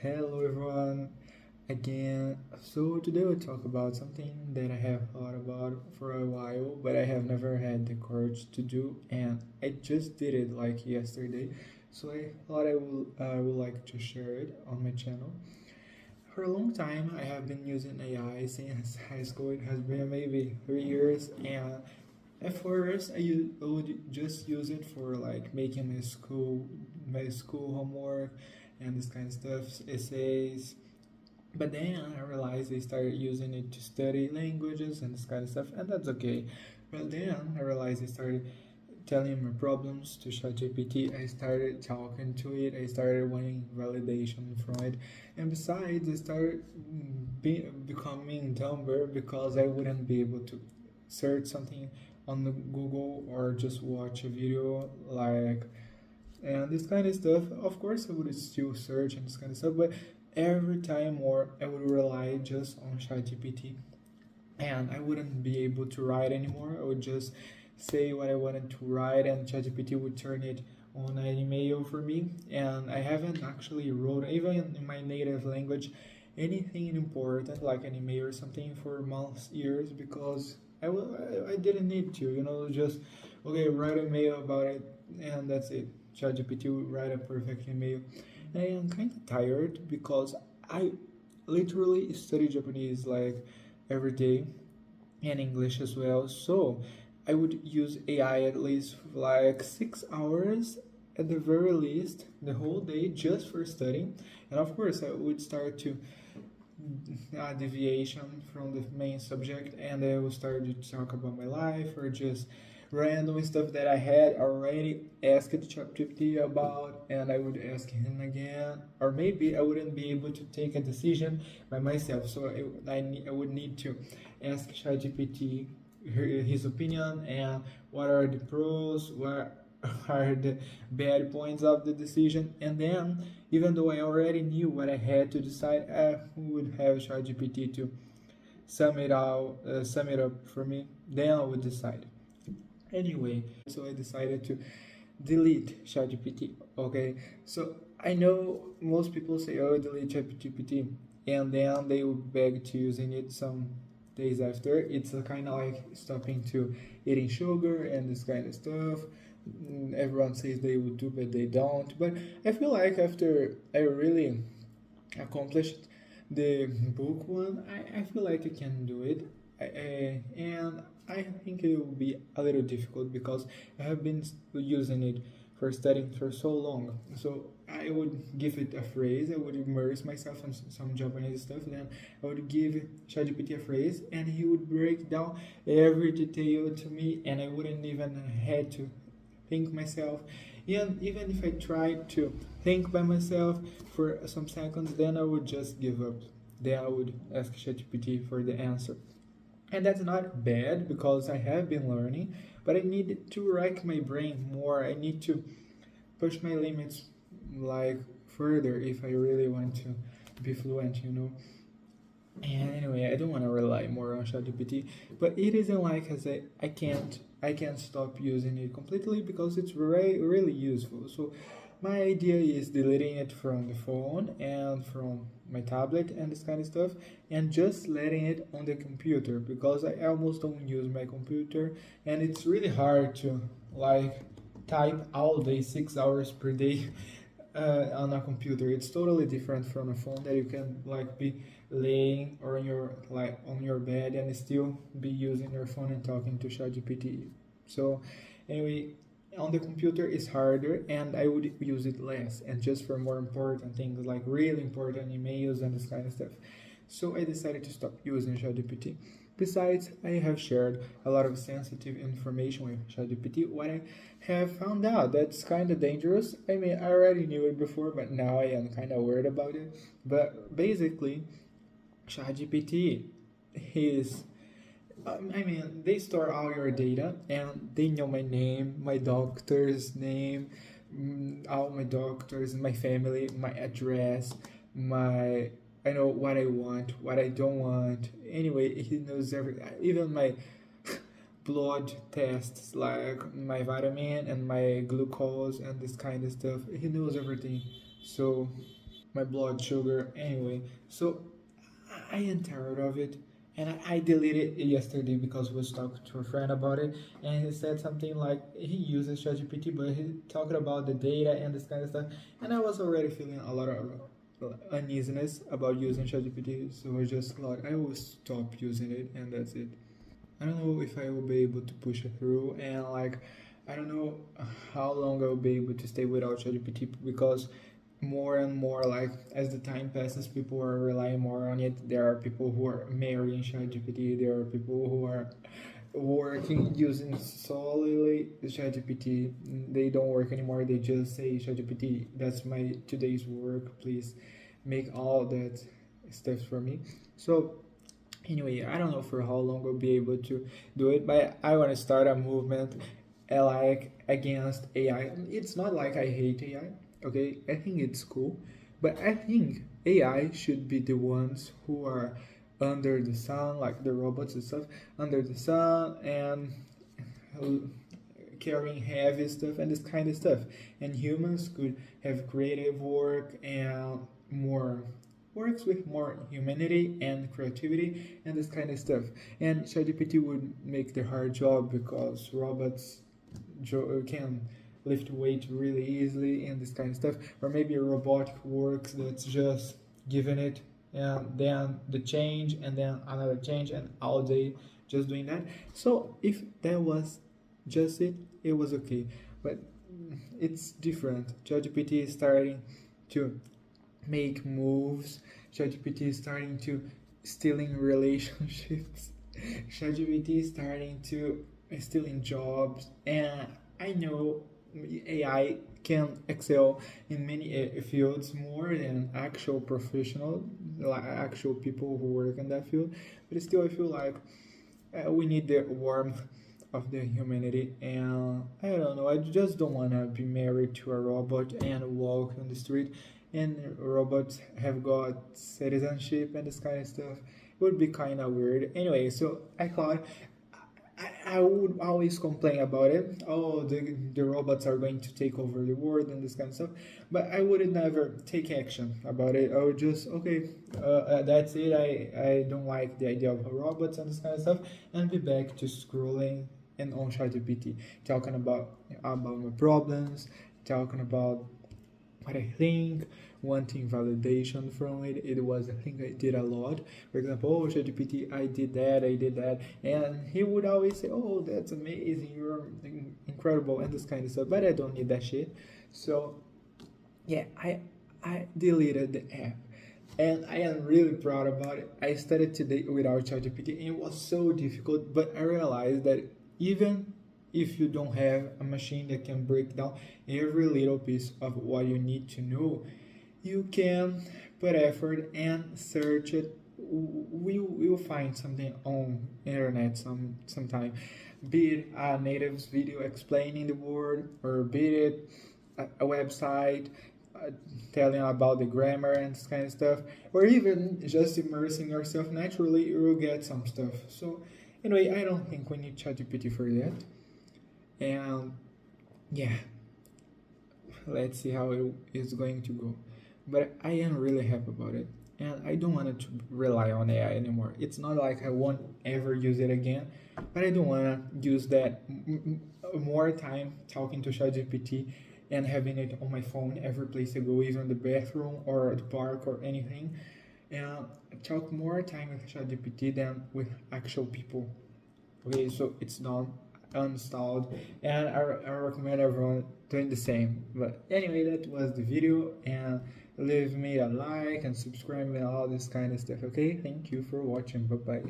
Hello everyone again. So today we'll talk about something that I have thought about for a while, but I have never had the courage to do, and I just did it like yesterday. So I thought I would like to share it on my channel. For a long time, I have been using AI since high school. It has been maybe 3 years, and at first I would just use it for like making my school homework and this kind of stuff, essays. But then I realized I started using it to study languages and this kind of stuff, and that's okay. But then I realized I started telling my problems to Chat GPT. I started talking to it. I started wanting validation from it, and besides, I started becoming dumber because I wouldn't be able to search something on the Google or just watch a video like and this kind of stuff. Of course, I would still search and this kind of stuff, but every time more I would rely just on ChatGPT, and I wouldn't be able to write anymore. I would just say what I wanted to write, and ChatGPT would turn it on an email for me. And I haven't actually wrote even in my native language anything important like an email or something for months, years because I didn't need to, just okay, write an email about it, and that's it. ChatGPT will write a perfect email. And I am kind of tired because I literally study Japanese like every day and English as well. So I would use AI at least like 6 hours at the very least the whole day just for studying. And of course, I would start to deviation from the main subject, and I would start to talk about my life or just random stuff that I had already asked ChatGPT about, and I would ask him again, or maybe I wouldn't be able to take a decision by myself, so I would need to ask ChatGPT his opinion and what are the pros, what are the bad points of the decision, and then even though I already knew what I had to decide, I would have ChatGPT to sum it up for me. Then I would decide. Anyway, so I decided to delete ChatGPT. Okay, so I know most people say, "Oh, delete ChatGPT," and then they will beg to using it some days after. It's kind of like stopping to eating sugar and this kind of stuff. Everyone says they would do, but they don't. But I feel like after I really accomplished the book one, I feel like I can do it. And I think it will be a little difficult because I have been using it for studying for so long. So I would give it a phrase, I would immerse myself in some Japanese stuff, then I would give ChatGPT a phrase, and he would break down every detail to me, and I wouldn't even had to think myself. And even if I tried to think by myself for some seconds, then I would just give up. Then I would ask ChatGPT for the answer. And that's not bad because I have been learning, but I need to rack my brain more. I need to push my limits like further if I really want to be fluent. And anyway, I don't want to rely more on ChatGPT, but it isn't like I can't stop using it completely because it's really useful. So my idea is deleting it from the phone and from my tablet and this kind of stuff, and just letting it on the computer because I almost don't use my computer, and it's really hard to like type all day 6 hours per day on a computer. It's totally different from a phone that you can like be laying or on your bed and still be using your phone and talking to ChatGPT. So anyway, on the computer is harder, and I would use it less and just for more important things like really important emails and this kind of stuff. So I decided to stop using ChatGPT. Besides, I have shared a lot of sensitive information with ChatGPT. What I have found out that's kind of dangerous. I mean, I already knew it before, but now I am kind of worried about it. But basically, ChatGPT is they store all your data, and they know my name, my doctor's name, all my doctors, my family, my address, my I know what I want, what I don't want. Anyway, he knows even my blood tests, like my vitamin and my glucose and this kind of stuff. He knows everything. So my blood sugar anyway. So I am tired of it, and I deleted it yesterday because I was talking to a friend about it, and he said something like he uses ChatGPT, but he talked about the data and this kind of stuff, and I was already feeling a lot of uneasiness about using ChatGPT, so I just thought I will stop using it, and that's it. I don't know if I will be able to push it through, and like I don't know how long I'll be able to stay without ChatGPT because more and more, like as the time passes, people are relying more on it. There are people who are marrying ChatGPT. There are people who are working using solely ChatGPT. They don't work anymore. They just say ChatGPT, that's my today's work. Please make all that stuff for me. So anyway, I don't know for how long I'll be able to do it, but I want to start a movement like against AI. It's not like I hate AI, okay? I think it's cool, but I think AI should be the ones who are under the sun, like the robots and stuff, under the sun and carrying heavy stuff and this kind of stuff. And humans could have creative work and more works with more humanity and creativity and this kind of stuff. And ChatGPT would make the hard job because robots can lift weight really easily and this kind of stuff. Or maybe a robotic works that's just given it and then the change and then another change and all day just doing that. So if that was just it was okay. But it's different. ChatGPT is starting to make moves. ChatGPT is starting to stealing relationships. ChatGPT is starting to stealing jobs, and I know AI can excel in many fields more than actual professional, like actual people who work in that field. But still, I feel like we need the warmth of the humanity, and I don't know, I just don't want to be married to a robot and walk on the street and robots have got citizenship and this kind of stuff. It would be kind of weird anyway. So I thought I would always complain about it. Oh, the robots are going to take over the world and this kind of stuff. But I would never take action about it. I would just, okay, that's it. I don't like the idea of robots and this kind of stuff. And be back to scrolling and on ChatGPT, talking about my problems, talking about what I think, wanting validation from it. It was a thing I did a lot. For example, oh, ChatGPT, I did that, and he would always say, oh, that's amazing, you're incredible, and this kind of stuff. But I don't need that shit. So yeah, I deleted the app. And I am really proud about it. I started today without ChatGPT, and it was so difficult, but I realized that even if you don't have a machine that can break down every little piece of what you need to know, you can put effort and search it. We will find something on internet sometime, be it a native's video explaining the word, or be it a website telling about the grammar and this kind of stuff, or even just immersing yourself naturally, you will get some stuff. So anyway, I don't think we need ChatGPT for that. And yeah, let's see how it is going to go. But I am really happy about it, and I don't want to rely on AI anymore. It's not like I won't ever use it again, but I don't want to use that more time talking to ChatGPT and having it on my phone every place I go, even the bathroom or the park or anything. And talk more time with ChatGPT than with actual people. Okay, so it's done, uninstalled, and I recommend everyone doing the same. But anyway, that was the video, and leave me a like and subscribe and all this kind of stuff. Okay, thank you for watching. Bye bye.